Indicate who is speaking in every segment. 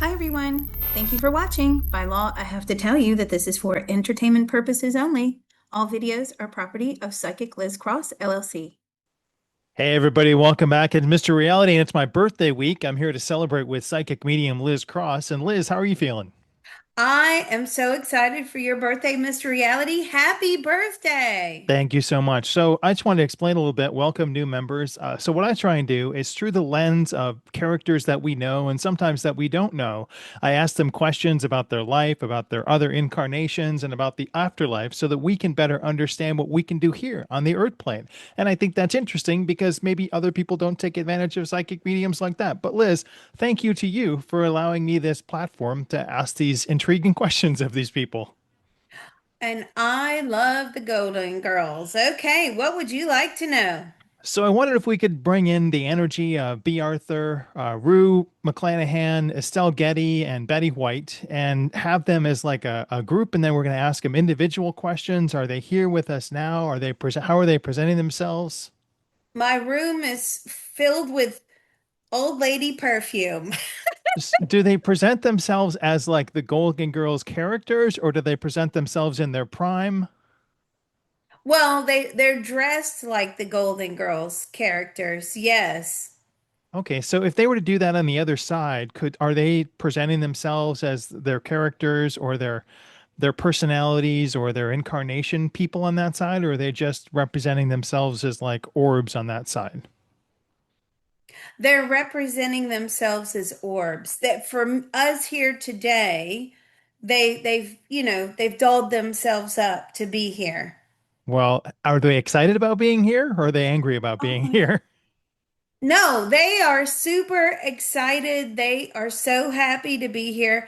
Speaker 1: Hi, everyone. Thank you for watching. By law, I have to tell you that this is for entertainment purposes only. All videos are property of Psychic Liz Cross, LLC.
Speaker 2: Hey everybody, welcome back. It's Mr. Reality and it's my birthday week. I'm here to celebrate with psychic medium Liz Cross. And Liz, how are you feeling?
Speaker 1: I am so excited for your birthday, Mr. Reality. Happy birthday!
Speaker 2: Thank you so much. So, I just wanted to explain a little bit. Welcome, new members. So, what I try and do is through the lens of characters that we know and sometimes that we don't know, I ask them questions about their life, about their other incarnations, and about the afterlife so that we can better understand what we can do here on the earth plane. And I think that's interesting because maybe other people don't take advantage of psychic mediums like that. But, Liz, thank you to you for allowing me this platform to ask these intriguing questions of these people.
Speaker 1: And I love the Golden Girls. Okay, what would you like to know?
Speaker 2: So I wondered if we could bring in the energy of Bea Arthur, Rue McClanahan, Estelle Getty, and Betty White, and have them as like a group, and then we're going to ask them individual questions. Are they here with us now? Are they present? How are they presenting themselves?
Speaker 1: My room is filled with old lady perfume.
Speaker 2: Do they present themselves as like the Golden Girls characters, or do they present themselves in their prime?
Speaker 1: Well, they're dressed like the Golden Girls characters, yes.
Speaker 2: Okay, so if they were to do that on the other side, could are they presenting themselves as their characters or their personalities or their incarnation people on that side, or are they just representing themselves as like orbs on that side?
Speaker 1: They're representing themselves as orbs. That for us here today, they've dolled themselves up to be here.
Speaker 2: Well, are they excited about being here or are they angry about being
Speaker 1: Oh,
Speaker 2: here?
Speaker 1: no, they are super excited. They are so happy to be here.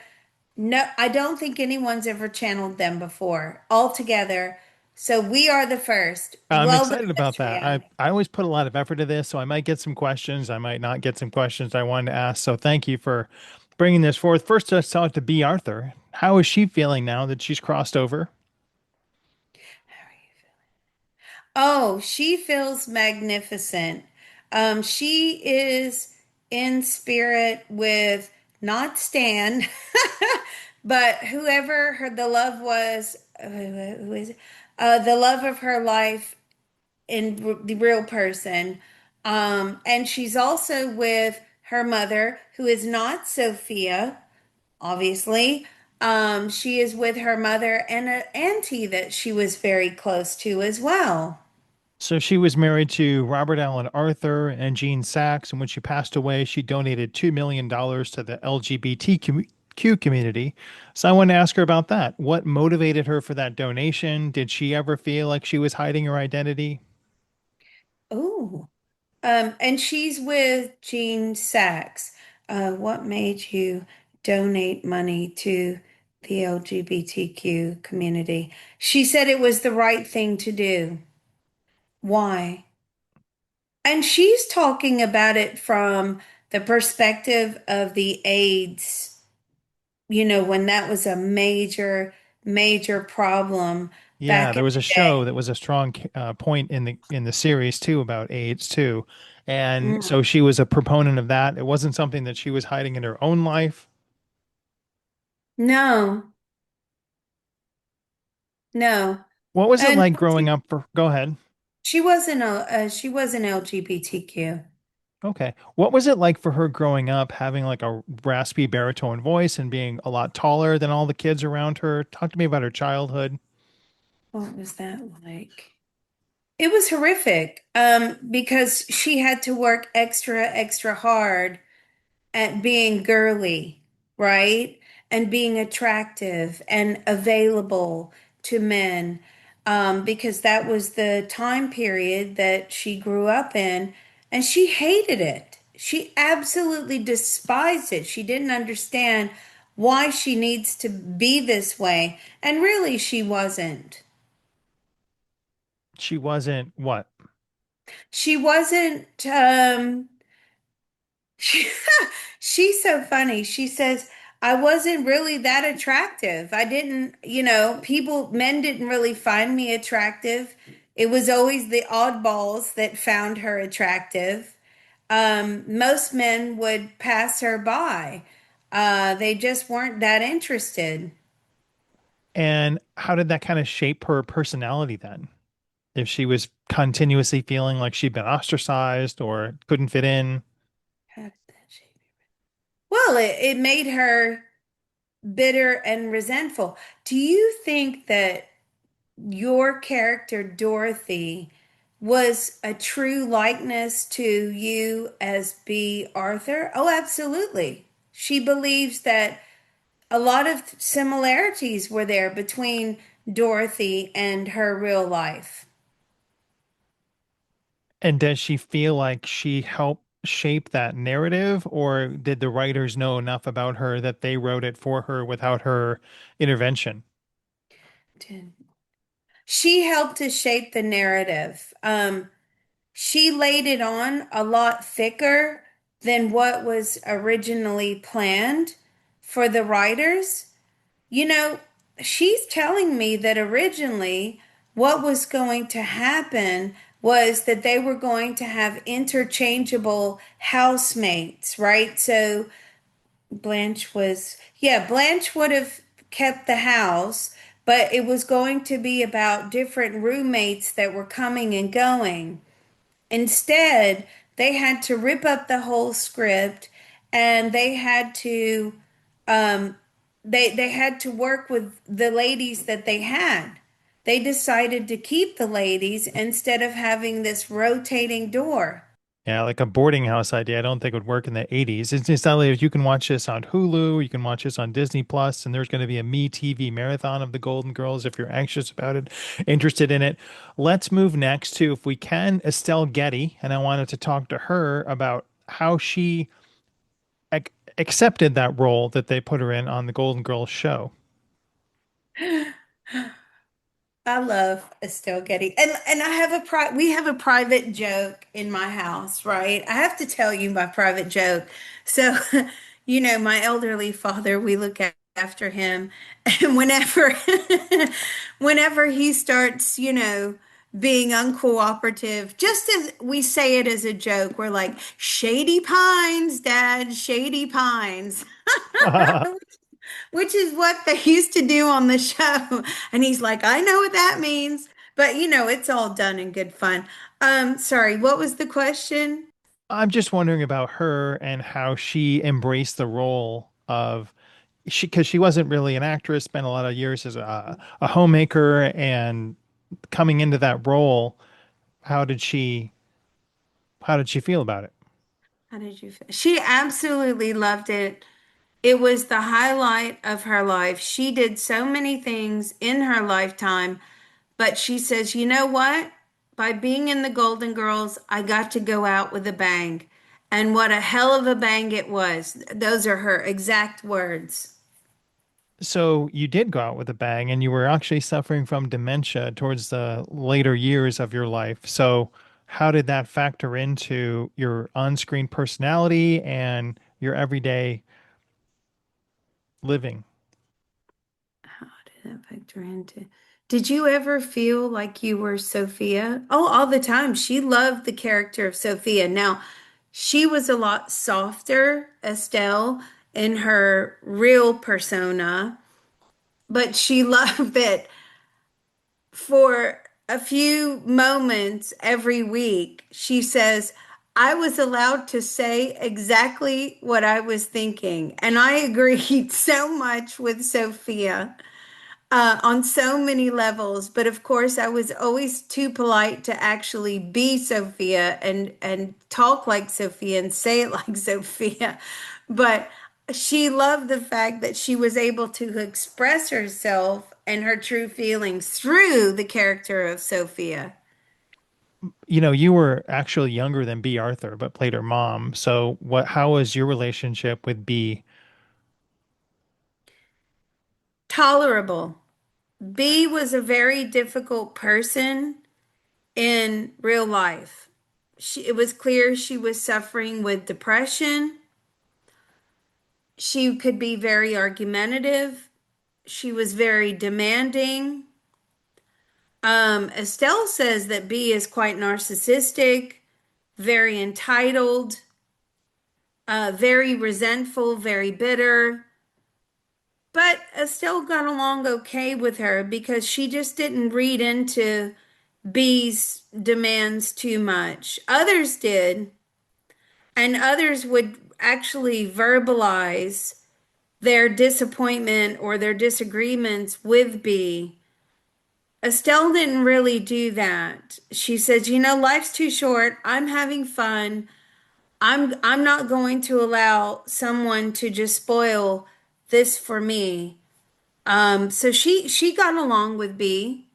Speaker 1: No, I don't think anyone's ever channeled them before all together. So we are the first.
Speaker 2: I'm
Speaker 1: Well done,
Speaker 2: excited about
Speaker 1: Mr.
Speaker 2: that.
Speaker 1: Reality.
Speaker 2: I always put a lot of effort to this, so I might get some questions. I might not get some questions I wanted to ask. So thank you for bringing this forth. First, let's talk to B. Arthur. How is she feeling now that she's crossed over?
Speaker 1: Oh, she feels magnificent. She is in spirit with not Stan, but whoever the love was, who is it? The love of her life in the real person. And she's also with her mother, who is not Sophia, obviously. She is with her mother and an auntie that she was very close to as well.
Speaker 2: So she was married to Robert Allen Arthur and Jean Sachs, and when she passed away, she donated $2 million dollars to the LGBTQ community. So I want to ask her about that. What motivated her for that donation? Did she ever feel like she was hiding her identity?
Speaker 1: Oh, and she's with Jean Sachs. What made you donate money to the LGBTQ community? She said it was the right thing to do. Why? And she's talking about it from the perspective of the AIDS, when that was a major, major problem
Speaker 2: Yeah,
Speaker 1: back in
Speaker 2: there was a
Speaker 1: the
Speaker 2: show that was a strong point in the series too about AIDS too.
Speaker 1: day.
Speaker 2: And so she was a proponent of that. It wasn't something that she was hiding in her own life.
Speaker 1: No, no.
Speaker 2: What was it
Speaker 1: And
Speaker 2: like growing up for, go ahead.
Speaker 1: she was an LGBTQ.
Speaker 2: Okay. What was it like for her growing up, having like a raspy baritone voice and being a lot taller than all the kids around her? Talk to me about her childhood.
Speaker 1: What was that like? It was horrific, because she had to work extra, extra hard at being girly, right? And being attractive and available to men, because that was the time period that she grew up in, and she hated it. She absolutely despised it. She didn't understand why she needs to be this way, and really, she wasn't.
Speaker 2: She wasn't what?
Speaker 1: She wasn't. She, she's so funny. She says, I wasn't really that attractive. I didn't, men didn't really find me attractive. It was always the oddballs that found her attractive. Most men would pass her by. They just weren't that interested.
Speaker 2: And how did that kind of shape her personality then? If she was continuously feeling like she'd been ostracized or couldn't fit in.
Speaker 1: How did that shape you? Well, it made her bitter and resentful. Do you think that your character, Dorothy, was a true likeness to you as Bea Arthur? Oh, absolutely. She believes that a lot of similarities were there between Dorothy and her real life.
Speaker 2: And does she feel like she helped shape that narrative, or did the writers know enough about her that they wrote it for her without her intervention?
Speaker 1: She helped to shape the narrative. She laid it on a lot thicker than what was originally planned for the writers. You know, she's telling me that originally what was going to happen was that they were going to have interchangeable housemates, right? So Blanche would have kept the house, but it was going to be about different roommates that were coming and going. Instead, they had to rip up the whole script and they had to um, they had to work with the ladies that they had. They decided to keep the ladies instead of having this rotating door.
Speaker 2: Yeah, like a boarding house idea. I don't think would work in the 80s. It's not like you can watch this on Hulu, you can watch this on Disney Plus, and there's going to be a Me TV marathon of the Golden Girls if you're anxious about it, interested in it. Let's move next to, if we can, Estelle Getty, and I wanted to talk to her about how she ac accepted that role that they put her in on the Golden Girls show.
Speaker 1: I love Estelle Getty. And I have we have a private joke in my house, right? I have to tell you my private joke. So, my elderly father, we look after him, and whenever he starts, being uncooperative, just as we say it as a joke, we're like, "Shady Pines, Dad, Shady Pines." Which is what they used to do on the show. And he's like, I know what that means. But it's all done in good fun. Sorry, what was the question?
Speaker 2: I'm just wondering about her and how she embraced the role of because she wasn't really an actress, spent a lot of years as a homemaker, and coming into that role, how did she how did she feel about it?
Speaker 1: How did you feel? She absolutely loved it. It was the highlight of her life. She did so many things in her lifetime, but she says, you know what? By being in the Golden Girls, I got to go out with a bang. And what a hell of a bang it was. Those are her exact words.
Speaker 2: So you did go out with a bang, and you were actually suffering from dementia towards the later years of your life. So how did that factor into your on-screen personality and your everyday living?
Speaker 1: How did that factor into? Did you ever feel like you were Sophia? Oh, all the time. She loved the character of Sophia. Now, she was a lot softer, Estelle, in her real persona, but she loved it for a few moments every week. She says, I was allowed to say exactly what I was thinking. And I agreed so much with Sophia on so many levels. But of course, I was always too polite to actually be Sophia and talk like Sophia and say it like Sophia. But she loved the fact that she was able to express herself and her true feelings through the character of Sophia.
Speaker 2: You were actually younger than Bea Arthur, but played her mom. So how was your relationship with Bea?
Speaker 1: Tolerable. B was a very difficult person in real life. It was clear she was suffering with depression. She could be very argumentative. She was very demanding. Estelle says that B is quite narcissistic, very entitled. very resentful, very bitter. But Estelle got along okay with her because she just didn't read into B's demands too much. Others did, and others would actually verbalize their disappointment or their disagreements with B. Estelle didn't really do that. She says, "You know, life's too short. I'm having fun. I'm not going to allow someone to just spoil this for me." So she got along with B.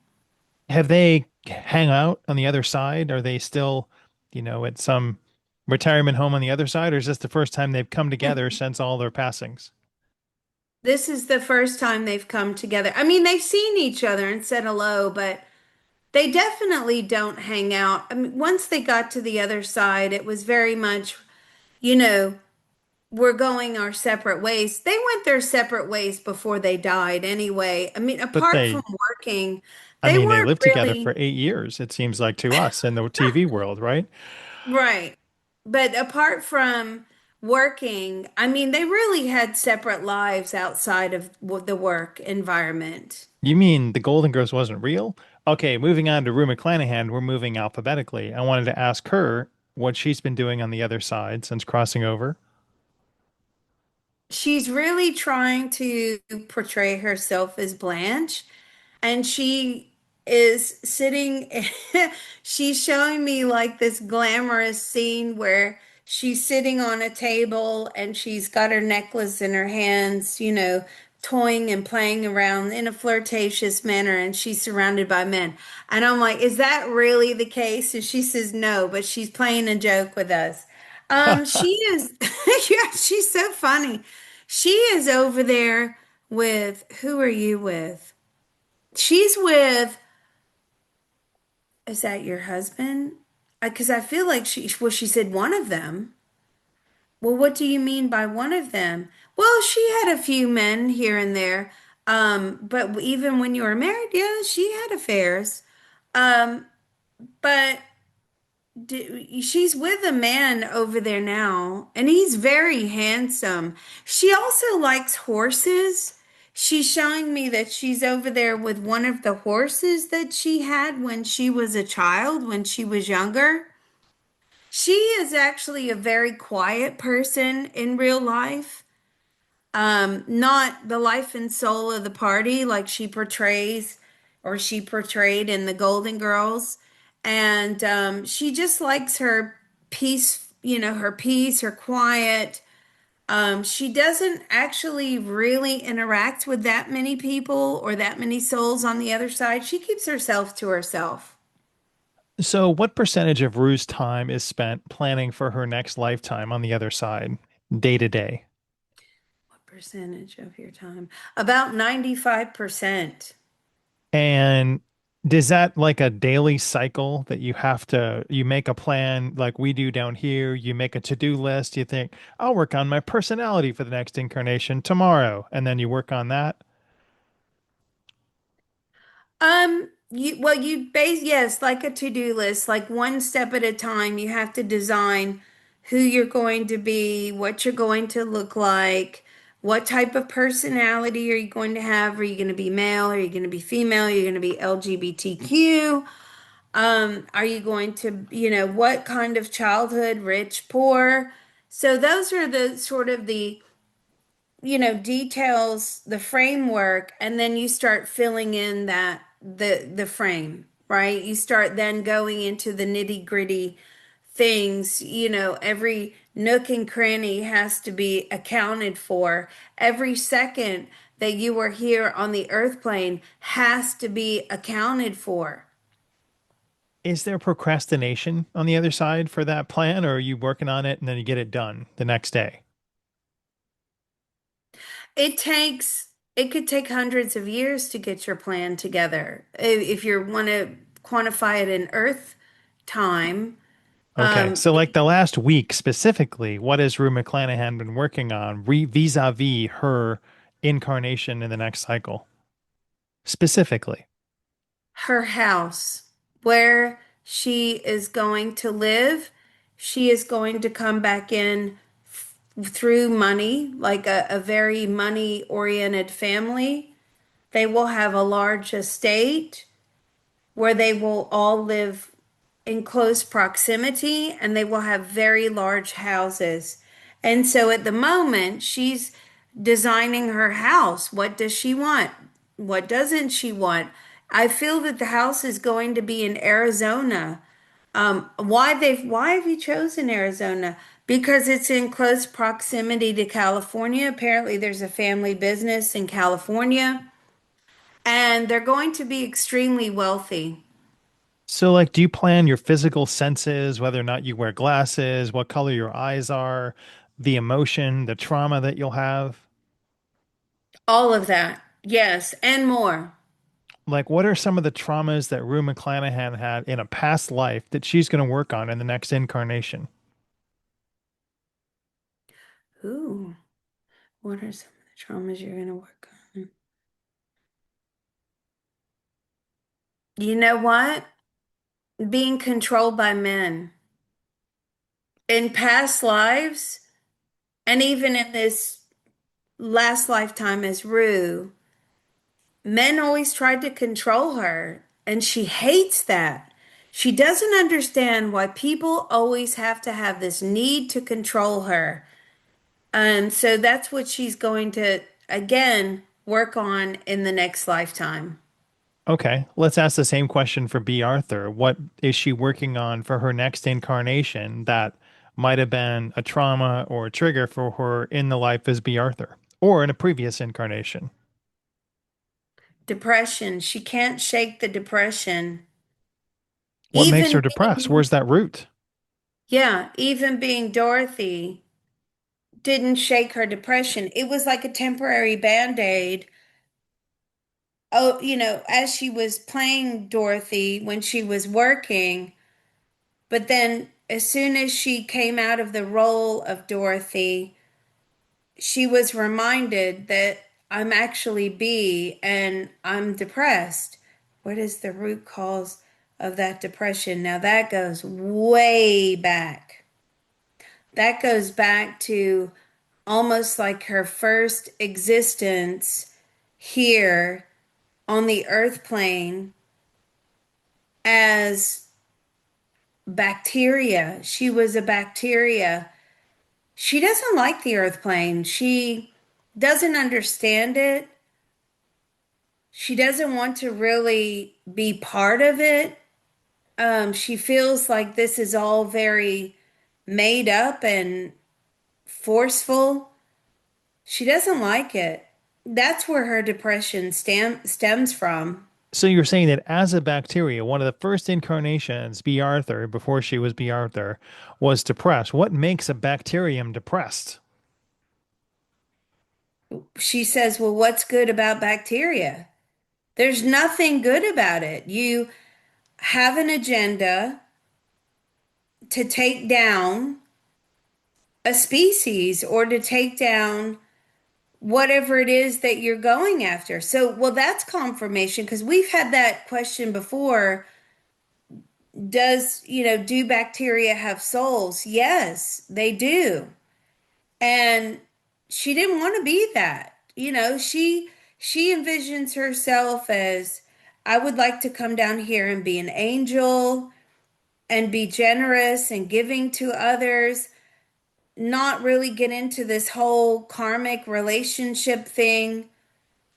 Speaker 2: Have they hang out on the other side? Are they still, at some retirement home on the other side, or is this the first time they've come together since all their passings?
Speaker 1: This is the first time they've come together. I mean, they've seen each other and said hello, but they definitely don't hang out. I mean, once they got to the other side, it was very much, you know, we're going our separate ways. They went their separate ways before they died anyway. I mean,
Speaker 2: But
Speaker 1: apart from working,
Speaker 2: I
Speaker 1: they
Speaker 2: mean, they
Speaker 1: weren't
Speaker 2: lived together for
Speaker 1: really
Speaker 2: 8 years, it seems like to us in the TV world, right?
Speaker 1: right. But apart from working, I mean, they really had separate lives outside of the work environment.
Speaker 2: You mean the Golden Girls wasn't real? Okay, moving on to Rue McClanahan, we're moving alphabetically. I wanted to ask her what she's been doing on the other side since crossing over.
Speaker 1: She's really trying to portray herself as Blanche, and she is sitting, she's showing me like this glamorous scene where she's sitting on a table and she's got her necklace in her hands, toying and playing around in a flirtatious manner, and she's surrounded by men. And I'm like, is that really the case? And she says no, but she's playing a joke with us. She is, yeah, she's so funny. She is over there with, who are you with? She's with, is that your husband? Because I feel like well, she said one of them. Well, what do you mean by one of them? Well, she had a few men here and there. But even when you were married, yeah, she had affairs. Um, but she's with a man over there now, and he's very handsome. She also likes horses. She's showing me that she's over there with one of the horses that she had when she was a child, when she was younger. She is actually a very quiet person in real life. Not the life and soul of the party like she portrays or she portrayed in the Golden Girls. And she just likes her peace, her peace, her quiet. She doesn't actually really interact with that many people or that many souls on the other side. She keeps herself to herself.
Speaker 2: So, what percentage of Rue's time is spent planning for her next lifetime on the other side, day to day?
Speaker 1: What percentage of your time? About 95%.
Speaker 2: And is that like a daily cycle that you make a plan like we do down here? You make a to-do list. You think, I'll work on my personality for the next incarnation tomorrow. And then you work on that.
Speaker 1: You base, yes, like a to-do list, like one step at a time. You have to design who you're going to be, what you're going to look like, what type of personality are you going to have? Are you going to be male? Are you going to be female? Are you going to be LGBTQ? Are you going to, what kind of childhood, rich, poor? So those are the sort of the details, the framework, and then you start filling in that the frame, right? You start then going into the nitty-gritty things, every nook and cranny has to be accounted for. Every second that you are here on the earth plane has to be accounted for.
Speaker 2: Is there procrastination on the other side for that plan, or are you working on it and then you get it done the next day?
Speaker 1: It could take hundreds of years to get your plan together. If you want to quantify it in Earth time,
Speaker 2: Okay.
Speaker 1: um,
Speaker 2: So, like the last week specifically, what has Rue McClanahan been working on vis-a-vis her incarnation in the next cycle? Specifically.
Speaker 1: her house, where she is going to live, she is going to come back in. through money, like a very money oriented family. They will have a large estate where they will all live in close proximity and they will have very large houses. And so at the moment, she's designing her house. What does she want? What doesn't she want? I feel that the house is going to be in Arizona. Why have you chosen Arizona? Because it's in close proximity to California. Apparently, there's a family business in California, and they're going to be extremely wealthy.
Speaker 2: So, like, do you plan your physical senses, whether or not you wear glasses, what color your eyes are, the emotion, the trauma that you'll have?
Speaker 1: All of that. Yes, and more.
Speaker 2: Like, what are some of the traumas that Rue McClanahan had in a past life that she's going to work on in the next incarnation?
Speaker 1: Ooh, what are some of the traumas you're going to work on? You know what? Being controlled by men. In past lives, and even in this last lifetime as Rue, men always tried to control her, and she hates that. She doesn't understand why people always have to have this need to control her. And so that's what she's going to, again, work on in the next lifetime.
Speaker 2: Okay, let's ask the same question for Bea Arthur. What is she working on for her next incarnation that might have been a trauma or a trigger for her in the life as Bea Arthur or in a previous incarnation?
Speaker 1: Depression. She can't shake the depression.
Speaker 2: What makes her
Speaker 1: Even
Speaker 2: depressed?
Speaker 1: being,
Speaker 2: Where's that root?
Speaker 1: yeah, even being Dorothy didn't shake her depression. It was like a temporary band-aid. Oh, as she was playing Dorothy when she was working, but then as soon as she came out of the role of Dorothy, she was reminded that I'm actually B and I'm depressed. What is the root cause of that depression? Now that goes way back. That goes back to almost like her first existence here on the earth plane as bacteria. She was a bacteria. She doesn't like the earth plane. She doesn't understand it. She doesn't want to really be part of it. She feels like this is all very made up and forceful. She doesn't like it. That's where her depression stems from.
Speaker 2: So you're saying that as a bacteria, one of the first incarnations, Bea Arthur, before she was Bea Arthur, was depressed. What makes a bacterium depressed?
Speaker 1: She says, well, what's good about bacteria? There's nothing good about it. You have an agenda to take down a species or to take down whatever it is that you're going after. So, well, that's confirmation because we've had that question before. Do bacteria have souls? Yes, they do. And she didn't want to be that. She envisions herself as I would like to come down here and be an angel and be generous and giving to others, not really get into this whole karmic relationship thing.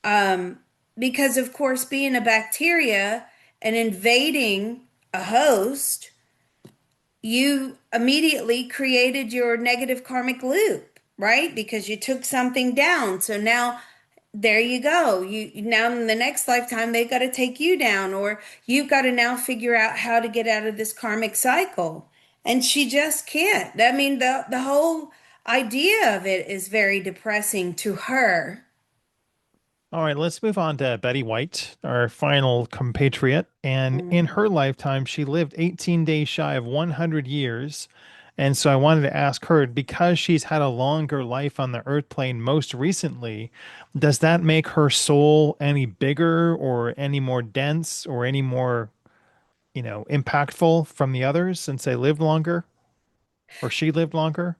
Speaker 1: Um, because, of course, being a bacteria and invading a host, you immediately created your negative karmic loop, right? Because you took something down. So now there you go. You now in the next lifetime they've got to take you down, or you've got to now figure out how to get out of this karmic cycle. And she just can't. I mean, the whole idea of it is very depressing to her.
Speaker 2: All right, let's move on to Betty White, our final compatriot. And in her lifetime, she lived 18 days shy of 100 years. And so I wanted to ask her, because she's had a longer life on the earth plane most recently, does that make her soul any bigger or any more dense or any more, impactful from the others since they lived longer or she lived longer?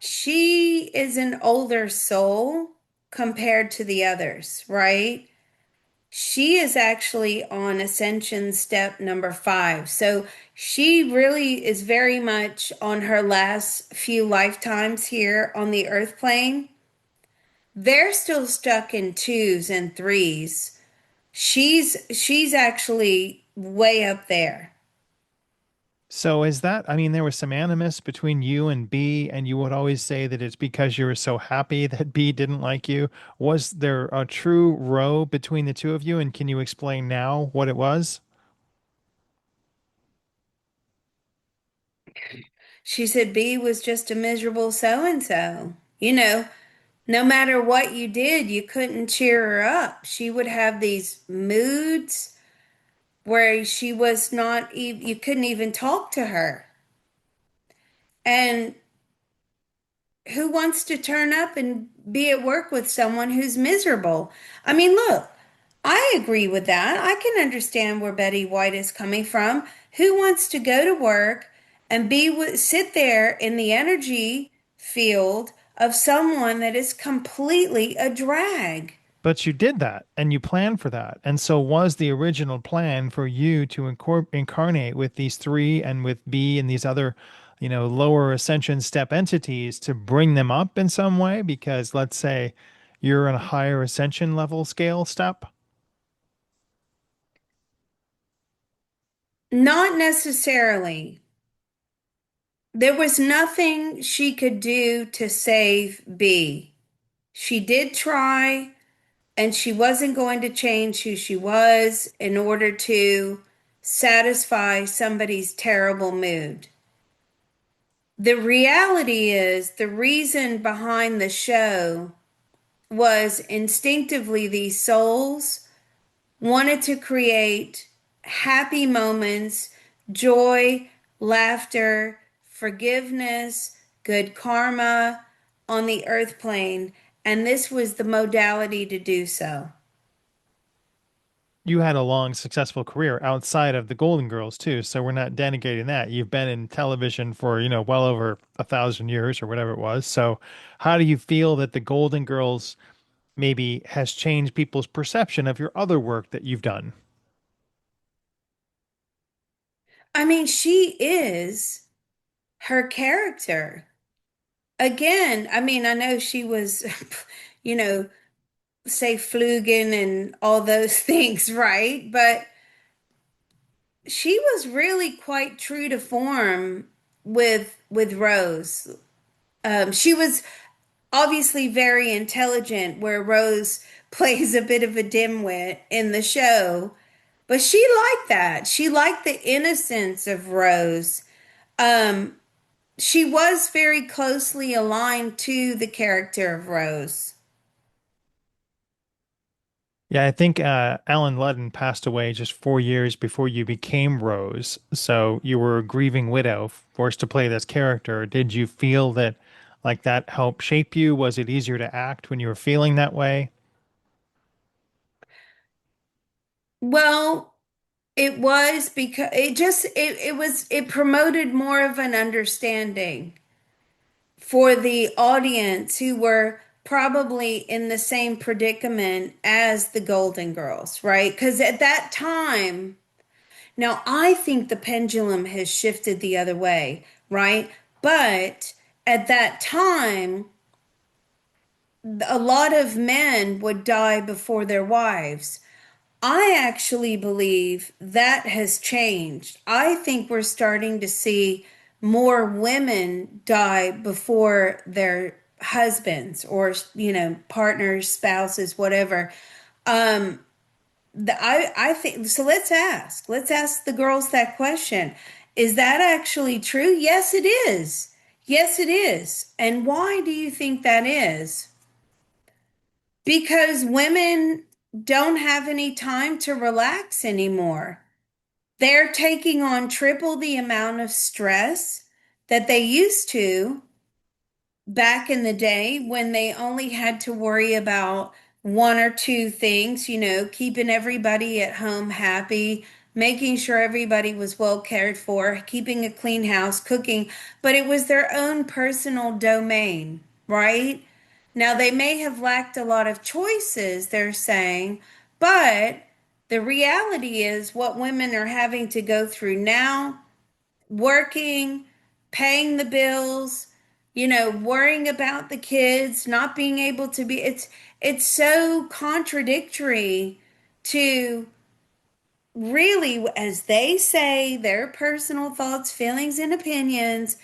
Speaker 1: She is an older soul compared to the others, right? She is actually on Ascension step number 5. So she really is very much on her last few lifetimes here on the earth plane. They're still stuck in twos and threes. She's actually way up there.
Speaker 2: So is that, I mean, there was some animus between you and B, and you would always say that it's because you were so happy that B didn't like you. Was there a true row between the two of you? And can you explain now what it was?
Speaker 1: She said B was just a miserable so and so. No matter what you did, you couldn't cheer her up. She would have these moods where she was not even, you couldn't even talk to her. And who wants to turn up and be at work with someone who's miserable? I mean, look, I agree with that. I can understand where Betty White is coming from. Who wants to go to work and sit there in the energy field of someone that is completely a drag?
Speaker 2: But you did that and you planned for that. And so was the original plan for you to incarnate with these three and with B and these other, lower ascension step entities to bring them up in some way? Because let's say you're in a higher ascension level scale step.
Speaker 1: Not necessarily. There was nothing she could do to save B. She did try, and she wasn't going to change who she was in order to satisfy somebody's terrible mood. The reality is, the reason behind the show was instinctively these souls wanted to create happy moments, joy, laughter, forgiveness, good karma on the earth plane. And this was the modality to do so.
Speaker 2: You had a long, successful career outside of the Golden Girls too, so we're not denigrating that. You've been in television for, well over 1,000 years or whatever it was. So how do you feel that the Golden Girls maybe has changed people's perception of your other work that you've done?
Speaker 1: I mean, she is her character. Again, I mean, I know she was, you know, say Flugen and all those things, right? But she was really quite true to form with Rose. She was obviously very intelligent, where Rose plays a bit of a dimwit in the show, but she liked that. She liked the innocence of Rose. Um, she was very closely aligned to the character of Rose.
Speaker 2: Yeah, I think Alan Ludden passed away just 4 years before you became Rose. So you were a grieving widow, forced to play this character. Did you feel that like that helped shape you? Was it easier to act when you were feeling that way?
Speaker 1: Well, it was because it promoted more of an understanding for the audience who were probably in the same predicament as the Golden Girls, right? Because at that time, now I think the pendulum has shifted the other way, right? But at that time, a lot of men would die before their wives. I actually believe that has changed. I think we're starting to see more women die before their husbands or, partners, spouses, whatever. Um, I think so. Let's ask the girls that question. Is that actually true? Yes, it is. Yes, it is. And why do you think that is? Because women don't have any time to relax anymore. They're taking on triple the amount of stress that they used to back in the day when they only had to worry about one or two things, keeping everybody at home happy, making sure everybody was well cared for, keeping a clean house, cooking, but it was their own personal domain, right? Now, they may have lacked a lot of choices, they're saying, but the reality is what women are having to go through now, working, paying the bills, worrying about the kids, not being able to be, it's so contradictory to really, as they say, their personal thoughts, feelings, and opinions.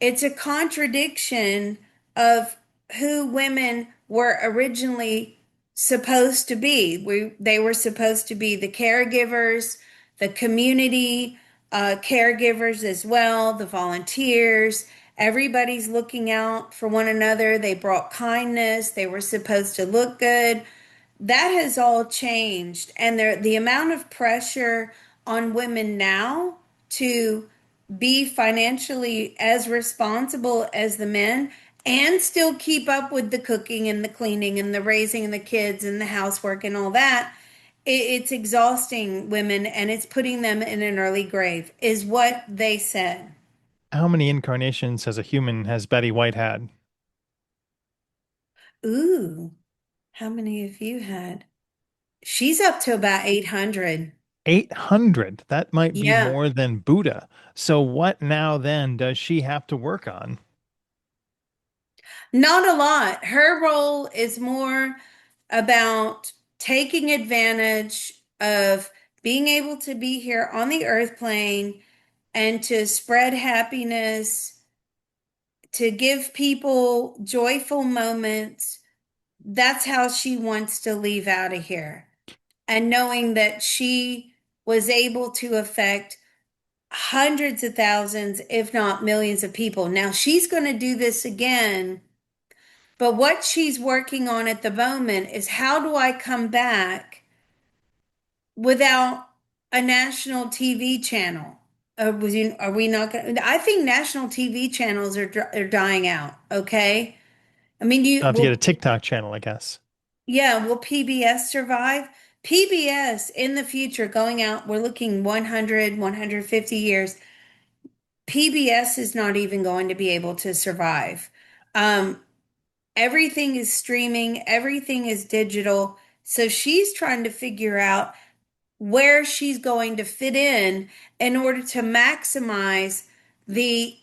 Speaker 1: It's a contradiction of who women were originally supposed to be. They were supposed to be the caregivers, the community caregivers as well, the volunteers. Everybody's looking out for one another. They brought kindness. They were supposed to look good. That has all changed. And the amount of pressure on women now to be financially as responsible as the men and still keep up with the cooking and the cleaning and the raising of the kids and the housework and all that, it's exhausting women and it's putting them in an early grave, is what they said.
Speaker 2: How many incarnations as a human has Betty White had?
Speaker 1: Ooh, how many have you had? She's up to about 800.
Speaker 2: 800. That might be
Speaker 1: Yeah.
Speaker 2: more than Buddha. So what now then does she have to work on?
Speaker 1: Not a lot. Her role is more about taking advantage of being able to be here on the earth plane and to spread happiness, to give people joyful moments. That's how she wants to leave out of here. And knowing that she was able to affect hundreds of thousands, if not millions of people. Now she's going to do this again. But what she's working on at the moment is how do I come back without a national TV channel? Are we not going to? I think national TV channels are dying out. Okay. I mean,
Speaker 2: I'll have to get a TikTok channel, I guess.
Speaker 1: yeah, will PBS survive? PBS in the future going out, we're looking 100, 150 years. PBS is not even going to be able to survive. Um, Everything is streaming, everything is digital. So she's trying to figure out where she's going to fit in order to maximize the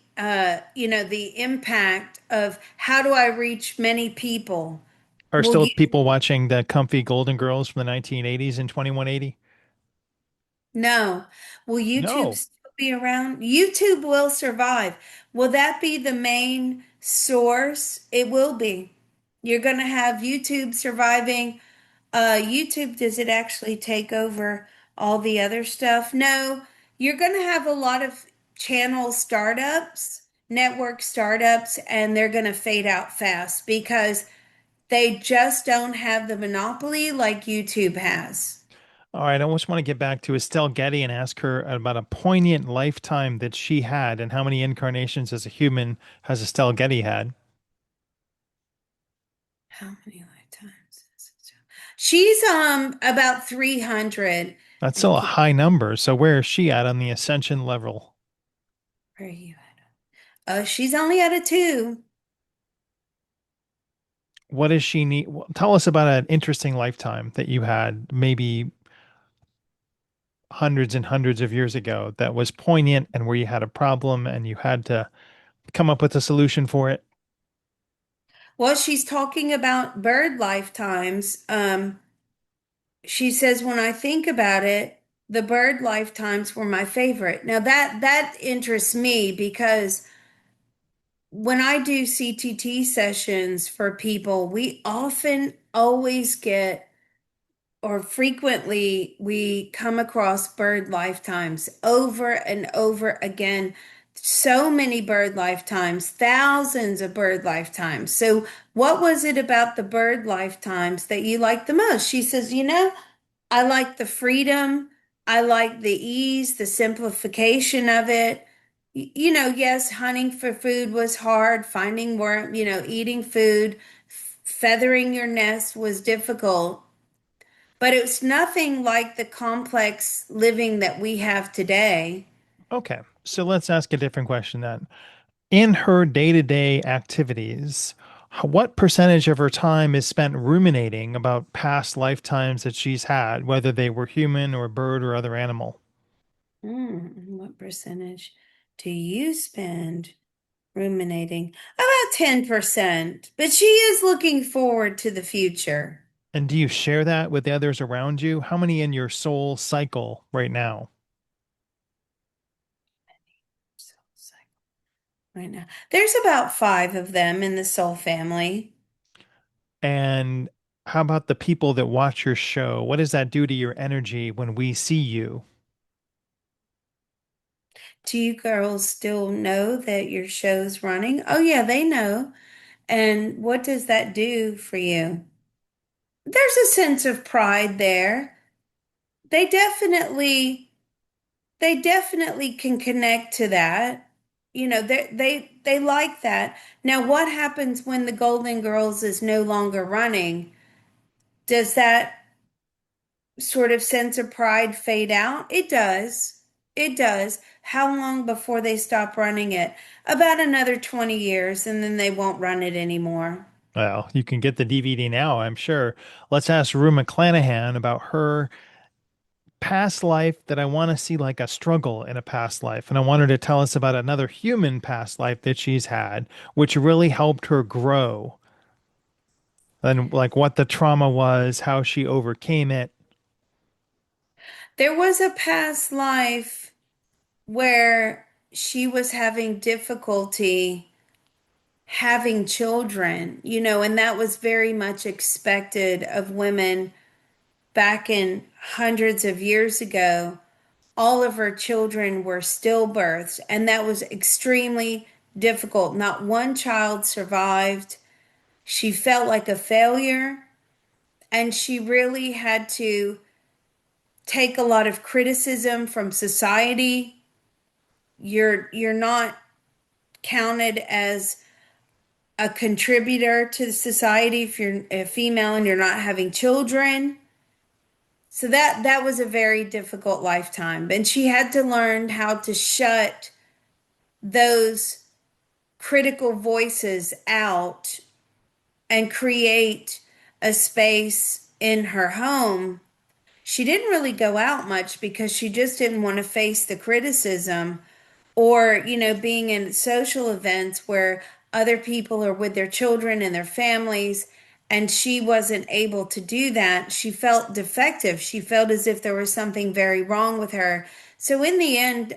Speaker 1: impact of how do I reach many people?
Speaker 2: Are
Speaker 1: Will
Speaker 2: still
Speaker 1: you
Speaker 2: people watching the comfy Golden Girls from the 1980s and 2180?
Speaker 1: No. Will YouTube
Speaker 2: No.
Speaker 1: still be around? YouTube will survive. Will that be the main source? It will be. You're going to have YouTube surviving. YouTube, does it actually take over all the other stuff? No. You're going to have a lot of channel startups, network startups, and they're going to fade out fast because they just don't have the monopoly like YouTube has.
Speaker 2: All right, I almost want to get back to Estelle Getty and ask her about a poignant lifetime that she had and how many incarnations as a human has Estelle Getty had.
Speaker 1: How many lifetimes? She's about 300.
Speaker 2: That's
Speaker 1: And
Speaker 2: still a high number. So where is she at on the Ascension level?
Speaker 1: where are you at? She's only at a two.
Speaker 2: What does she need? Tell us about an interesting lifetime that you had, maybe hundreds and hundreds of years ago, that was poignant and where you had a problem and you had to come up with a solution for it.
Speaker 1: Well, she's talking about bird lifetimes. She says when I think about it, the bird lifetimes were my favorite. Now that interests me because when I do CTT sessions for people, we often always get or frequently we come across bird lifetimes over and over again. So many bird lifetimes, thousands of bird lifetimes. So, what was it about the bird lifetimes that you liked the most? She says, I like the freedom. I like the ease, the simplification of it. Yes, hunting for food was hard, finding work, eating food, feathering your nest was difficult, but it's nothing like the complex living that we have today.
Speaker 2: Okay, so let's ask a different question then. In her day-to-day activities, what percentage of her time is spent ruminating about past lifetimes that she's had, whether they were human or bird or other animal?
Speaker 1: What percentage do you spend ruminating? About 10%, but she is looking forward to the future.
Speaker 2: And do you share that with the others around you? How many in your soul cycle right now?
Speaker 1: Right now, there's about five of them in the soul family.
Speaker 2: And how about the people that watch your show? What does that do to your energy when we see you?
Speaker 1: Do you girls still know that your show's running? Oh, yeah, they know. And what does that do for you? There's a sense of pride there. They definitely, they definitely can connect to that. They like that. Now, what happens when the Golden Girls is no longer running? Does that sort of sense of pride fade out? It does. It does. How long before they stop running it? About another 20 years, and then they won't run it anymore.
Speaker 2: Well, you can get the DVD now, I'm sure. Let's ask Rue McClanahan about her past life that I want to see like a struggle in a past life. And I want her to tell us about another human past life that she's had, which really helped her grow. And like what the trauma was, how she overcame it.
Speaker 1: There was a past life where she was having difficulty having children, and that was very much expected of women back in hundreds of years ago. All of her children were stillbirths, and that was extremely difficult. Not one child survived. She felt like a failure, and she really had to take a lot of criticism from society. You're not counted as a contributor to the society if you're a female and you're not having children. So that was a very difficult lifetime. And she had to learn how to shut those critical voices out and create a space in her home. She didn't really go out much because she just didn't want to face the criticism or, being in social events where other people are with their children and their families, and she wasn't able to do that. She felt defective. She felt as if there was something very wrong with her. So in the end,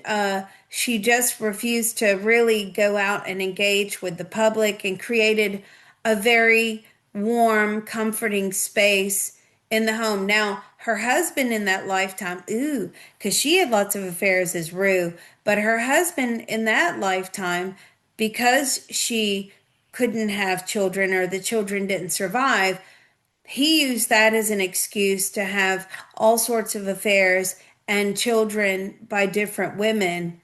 Speaker 1: she just refused to really go out and engage with the public and created a very warm, comforting space in the home. Now, her husband in that lifetime, ooh, because she had lots of affairs as Rue, but her husband in that lifetime, because she couldn't have children or the children didn't survive, he used that as an excuse to have all sorts of affairs and children by different women.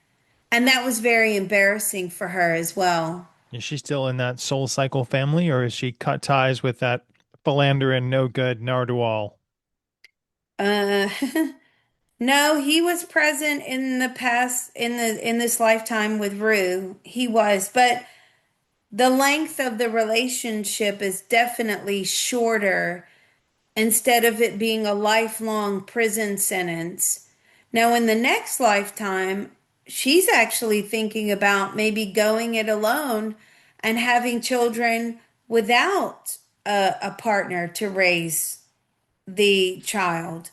Speaker 1: And that was very embarrassing for her as well.
Speaker 2: Is she still in that soul cycle family, or is she cut ties with that philandering, no good Nardual?
Speaker 1: Uh, no, he was present in the past in this lifetime with Rue. He was, but the length of the relationship is definitely shorter instead of it being a lifelong prison sentence. Now, in the next lifetime, she's actually thinking about maybe going it alone and having children without a partner to raise the child.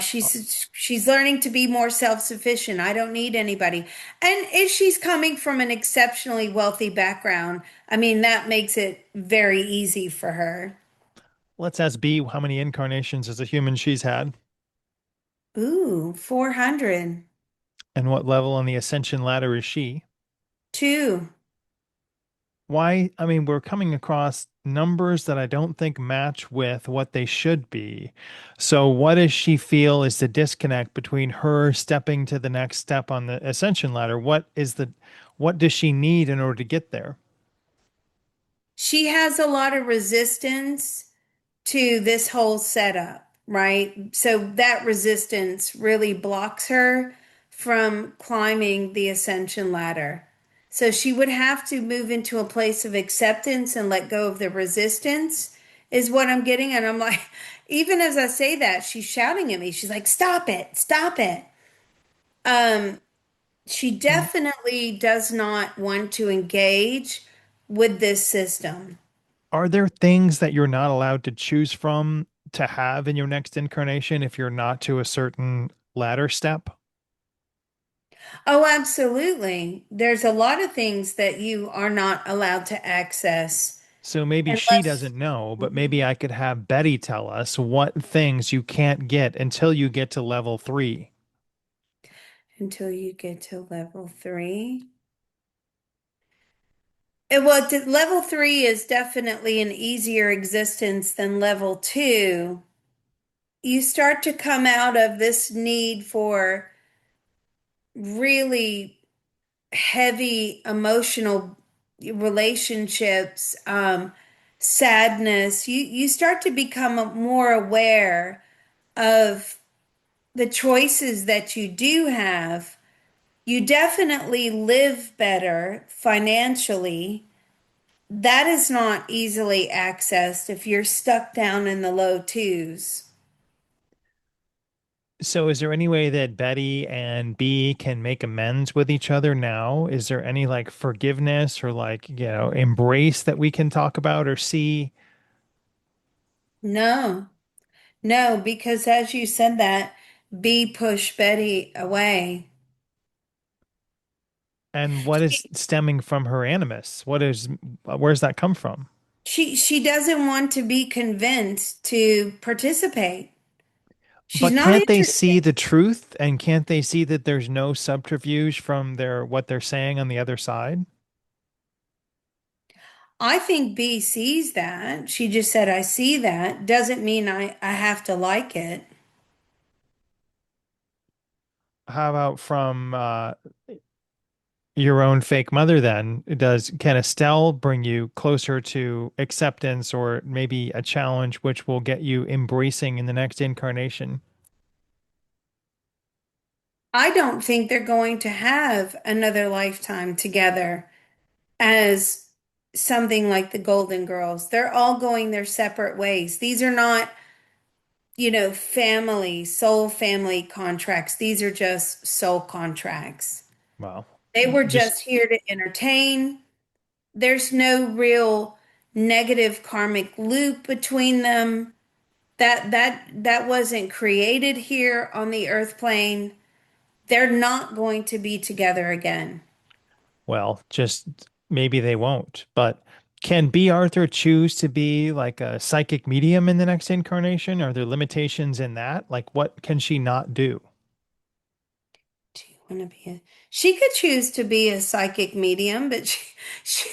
Speaker 1: She's learning to be more self-sufficient. I don't need anybody. And if she's coming from an exceptionally wealthy background, I mean, that makes it very easy for her.
Speaker 2: Let's ask B how many incarnations as a human she's had
Speaker 1: Ooh, 400.
Speaker 2: and what level on the ascension ladder is she.
Speaker 1: Two.
Speaker 2: Why? I mean, we're coming across numbers that I don't think match with what they should be. So, what does she feel is the disconnect between her stepping to the next step on the ascension ladder? What does she need in order to get there?
Speaker 1: She has a lot of resistance to this whole setup. right? So that resistance really blocks her from climbing the ascension ladder. So she would have to move into a place of acceptance and let go of the resistance, is what I'm getting. And I'm like, even as I say that, she's shouting at me. She's like, stop it, stop it. Um, she definitely does not want to engage with this system.
Speaker 2: Are there things that you're not allowed to choose from to have in your next incarnation if you're not to a certain ladder step?
Speaker 1: Oh, absolutely. There's a lot of things that you are not allowed to access
Speaker 2: So maybe she
Speaker 1: unless
Speaker 2: doesn't know, but maybe I could have Betty tell us what things you can't get until you get to level 3.
Speaker 1: until you get to level three. Well, level three is definitely an easier existence than level two. You start to come out of this need for really heavy emotional relationships, sadness. You start to become more aware of the choices that you do have. You definitely live better financially. That is not easily accessed if you're stuck down in the low twos.
Speaker 2: So is there any way that Betty and B can make amends with each other now? Is there any like forgiveness or like, embrace that we can talk about or see?
Speaker 1: No, no, because as you said that, B pushed Betty away.
Speaker 2: And what is stemming from her animus? Where's that come from?
Speaker 1: She doesn't want to be convinced to participate. She's
Speaker 2: But
Speaker 1: not
Speaker 2: can't they
Speaker 1: interested.
Speaker 2: see the truth and can't they see that there's no subterfuge from what they're saying on the other side?
Speaker 1: I think B sees that. She just said, I see that. Doesn't mean I have to like it.
Speaker 2: How about from your own fake mother then? Can Estelle bring you closer to acceptance or maybe a challenge which will get you embracing in the next incarnation?
Speaker 1: I don't think they're going to have another lifetime together as something like the Golden Girls. They're all going their separate ways. These are not, family, soul family contracts. These are just soul contracts.
Speaker 2: Well,
Speaker 1: They were
Speaker 2: just
Speaker 1: just here to entertain. There's no real negative karmic loop between them. That wasn't created here on the earth plane. They're not going to be together again.
Speaker 2: just maybe they won't. But can B. Arthur choose to be like a psychic medium in the next incarnation? Are there limitations in that? Like, what can she not do?
Speaker 1: Do you want to be a She could choose to be a psychic medium, but she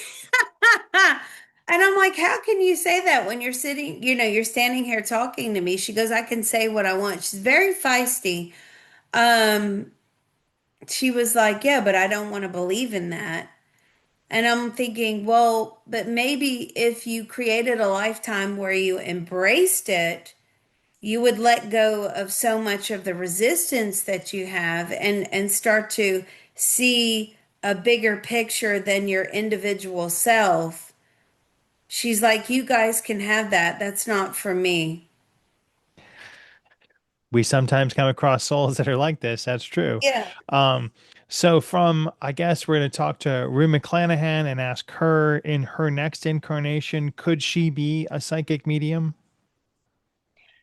Speaker 1: and I'm like, how can you say that when you're sitting, you're standing here talking to me? She goes, I can say what I want. She's very feisty. Um, she was like, yeah, but I don't want to believe in that. And I'm thinking, well, but maybe if you created a lifetime where you embraced it, you would let go of so much of the resistance that you have and start to see a bigger picture than your individual self. She's like, you guys can have that. That's not for me.
Speaker 2: We sometimes come across souls that are like this. That's true.
Speaker 1: Yeah.
Speaker 2: Um, I guess we're going to talk to Rue McClanahan and ask her in her next incarnation, could she be a psychic medium?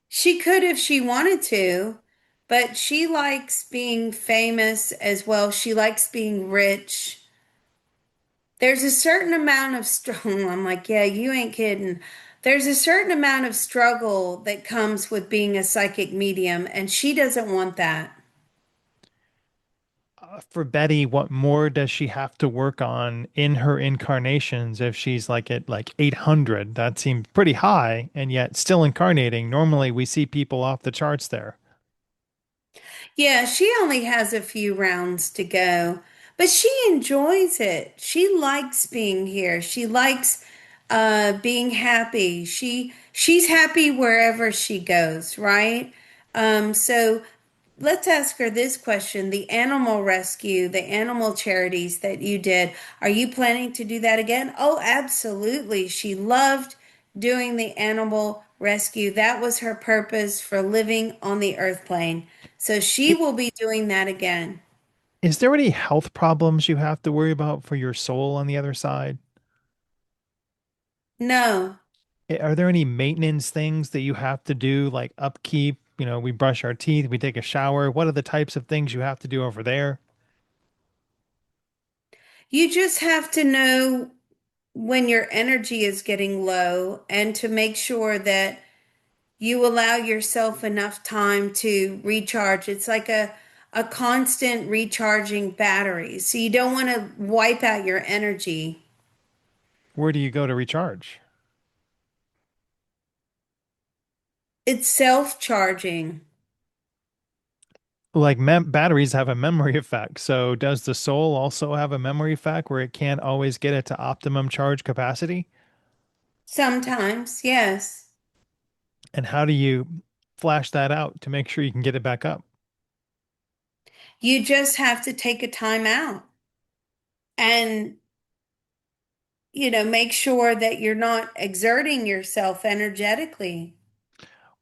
Speaker 1: She could if she wanted to, but she likes being famous as well. She likes being rich. There's a certain amount of struggle. I'm like, yeah, you ain't kidding. There's a certain amount of struggle that comes with being a psychic medium, and she doesn't want that.
Speaker 2: For Betty, what more does she have to work on in her incarnations if she's like at like 800? That seems pretty high and yet still incarnating. Normally we see people off the charts there.
Speaker 1: Yeah, she only has a few rounds to go, but she enjoys it. She likes being here. She likes being happy. She's happy wherever she goes, right? So let's ask her this question. The animal rescue, the animal charities that you did, are you planning to do that again? Oh, absolutely. She loved doing the animal rescue. That was her purpose for living on the earth plane. So she
Speaker 2: I-
Speaker 1: will be doing that again.
Speaker 2: Is there any health problems you have to worry about for your soul on the other side?
Speaker 1: No.
Speaker 2: Are there any maintenance things that you have to do, like upkeep? You know, we brush our teeth, we take a shower. What are the types of things you have to do over there?
Speaker 1: You just have to know when your energy is getting low and to make sure that you allow yourself enough time to recharge. It's like a constant recharging battery. So you don't want to wipe out your energy.
Speaker 2: Where do you go to recharge?
Speaker 1: It's self-charging.
Speaker 2: Like batteries have a memory effect. So does the soul also have a memory effect where it can't always get it to optimum charge capacity?
Speaker 1: Sometimes, yes.
Speaker 2: And how do you flash that out to make sure you can get it back up?
Speaker 1: You just have to take a time out and, make sure that you're not exerting yourself energetically.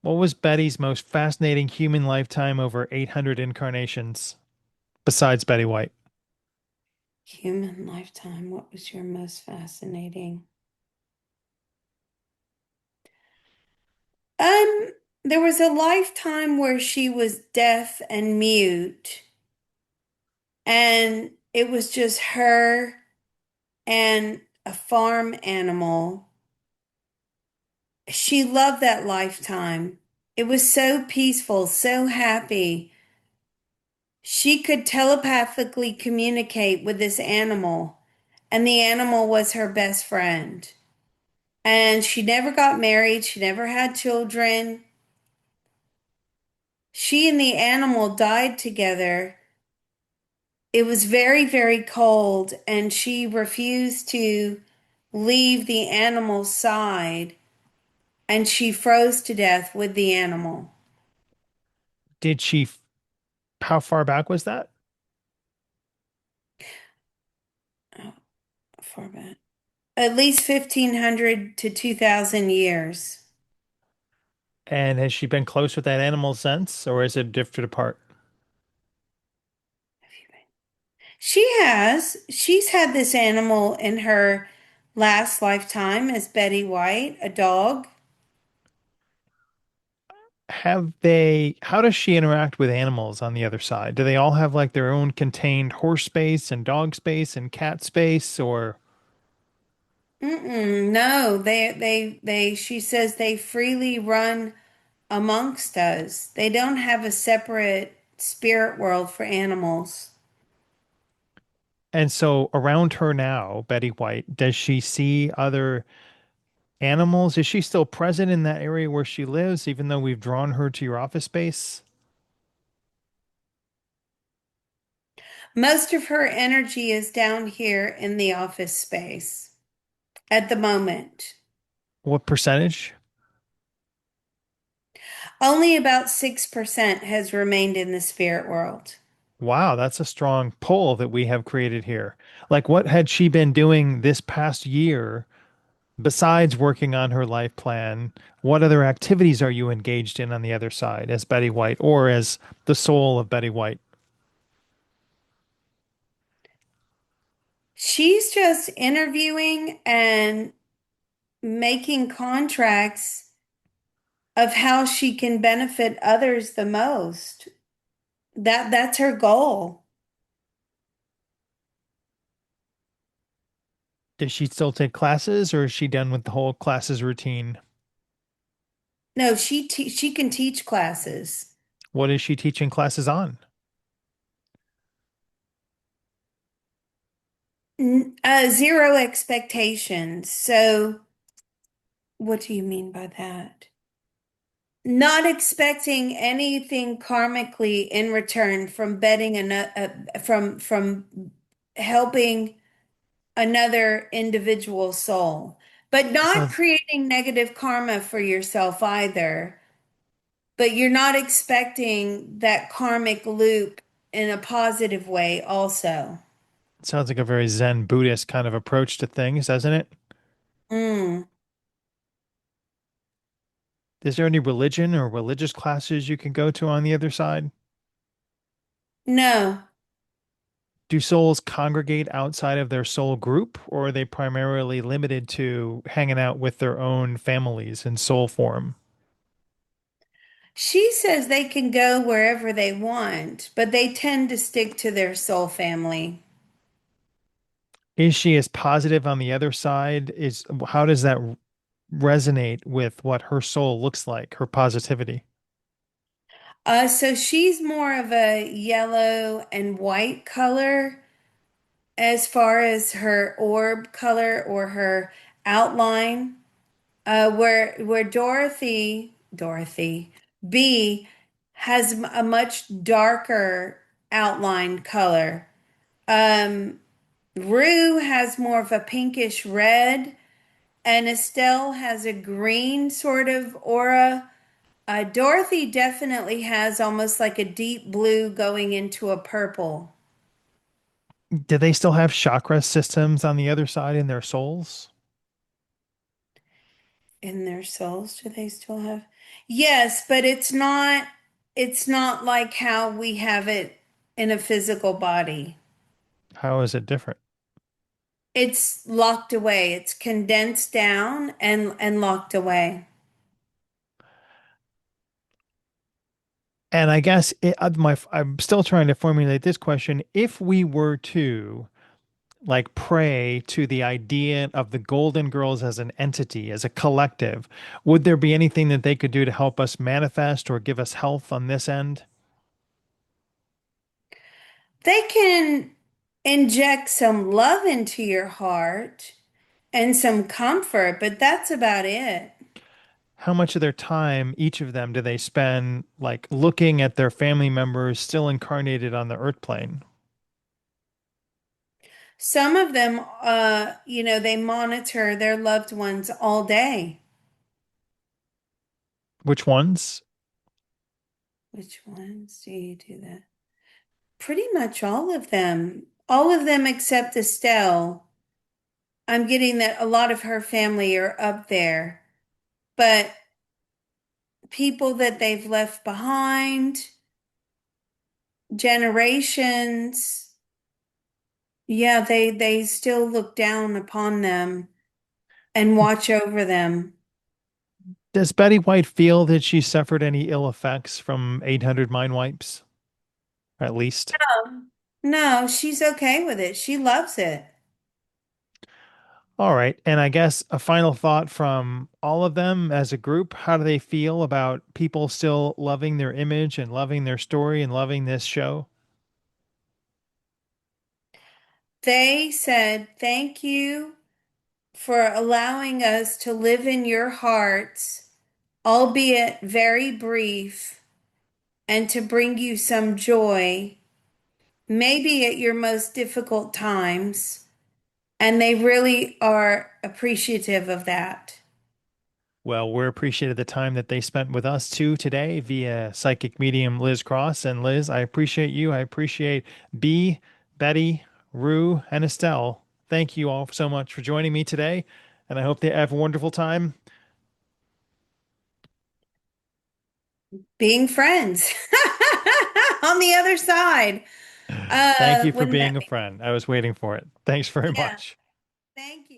Speaker 2: What was Betty's most fascinating human lifetime over 800 incarnations besides Betty White?
Speaker 1: Human lifetime, what was your most fascinating? Um, there was a lifetime where she was deaf and mute, and it was just her and a farm animal. She loved that lifetime. It was so peaceful, so happy. She could telepathically communicate with this animal, and the animal was her best friend. And she never got married, she never had children. She and the animal died together. It was very, very cold, and she refused to leave the animal's side, and she froze to death with the animal.
Speaker 2: Did she, how far back was that?
Speaker 1: Oh, far back. At least 1500 to 2000 years.
Speaker 2: And has she been close with that animal since, or is it drifted apart?
Speaker 1: She has. She's had this animal in her last lifetime as Betty White, a dog.
Speaker 2: How does she interact with animals on the other side? Do they all have like their own contained horse space and dog space and cat space, or
Speaker 1: Mm-mm, no, she says they freely run amongst us. They don't have a separate spirit world for animals.
Speaker 2: and so around her now, Betty White, does she see other animals? Is she still present in that area where she lives, even though we've drawn her to your office space?
Speaker 1: Most of her energy is down here in the office space at the moment.
Speaker 2: What percentage?
Speaker 1: Only about 6% has remained in the spirit world.
Speaker 2: Wow, that's a strong pull that we have created here. Like, what had she been doing this past year besides working on her life plan? What other activities are you engaged in on the other side as Betty White or as the soul of Betty White?
Speaker 1: She's just interviewing and making contracts of how she can benefit others the most. That's her goal.
Speaker 2: Does she still take classes or is she done with the whole classes routine?
Speaker 1: No, she can teach classes.
Speaker 2: What is she teaching classes on?
Speaker 1: Zero expectations. So, what do you mean by that? Not expecting anything karmically in return from from helping another individual soul. but not
Speaker 2: Sounds
Speaker 1: creating negative karma for yourself either. But you're not expecting that karmic loop in a positive way, also.
Speaker 2: sounds like a very Zen Buddhist kind of approach to things, doesn't it?
Speaker 1: Mm,
Speaker 2: Is there any religion or religious classes you can go to on the other side?
Speaker 1: no.
Speaker 2: Do souls congregate outside of their soul group, or are they primarily limited to hanging out with their own families in soul form?
Speaker 1: She says they can go wherever they want, but they tend to stick to their soul family.
Speaker 2: Is she as positive on the other side? Is how does that resonate with what her soul looks like, her positivity?
Speaker 1: So she's more of a yellow and white color as far as her orb color or her outline. Where Dorothy B has a much darker outline color. Um, Rue has more of a pinkish red, and Estelle has a green sort of aura. Dorothy definitely has almost like a deep blue going into a purple
Speaker 2: Do they still have chakra systems on the other side in their souls?
Speaker 1: in their souls. Do they still have? Yes, but it's not like how we have it in a physical body.
Speaker 2: How is it different?
Speaker 1: It's locked away. It's condensed down and locked away.
Speaker 2: And I guess I'm still trying to formulate this question. If we were to like pray to the idea of the Golden Girls as an entity, as a collective, would there be anything that they could do to help us manifest or give us health on this end?
Speaker 1: They can inject some love into your heart and some comfort, but that's about it.
Speaker 2: How much of their time, each of them, do they spend like looking at their family members still incarnated on the earth plane?
Speaker 1: Some of them, they monitor their loved ones all day.
Speaker 2: Which ones?
Speaker 1: Which ones do you do that? Pretty much all of them. All of them except Estelle. I'm getting that a lot of her family are up there, but people that they've left behind, generations, yeah, they still look down upon them and watch over them.
Speaker 2: Does Betty White feel that she suffered any ill effects from 800 mind wipes, at least?
Speaker 1: No, she's okay with it. She loves it.
Speaker 2: All right. And I guess a final thought from all of them as a group. How do they feel about people still loving their image and loving their story and loving this show?
Speaker 1: They said, "Thank you for allowing us to live in your hearts, albeit very brief, and to bring you some joy, maybe at your most difficult times." And they really are appreciative of that.
Speaker 2: Well, we're appreciated the time that they spent with us too today via psychic medium Liz Cross. And Liz, I appreciate you. I appreciate B, Betty, Rue, and Estelle. Thank you all so much for joining me today. And I hope they have a wonderful time.
Speaker 1: Being friends on the other side.
Speaker 2: Thank you for
Speaker 1: Wouldn't
Speaker 2: being
Speaker 1: that
Speaker 2: a
Speaker 1: be?
Speaker 2: friend. I was waiting for it. Thanks very
Speaker 1: Yeah.
Speaker 2: much.
Speaker 1: Thank you.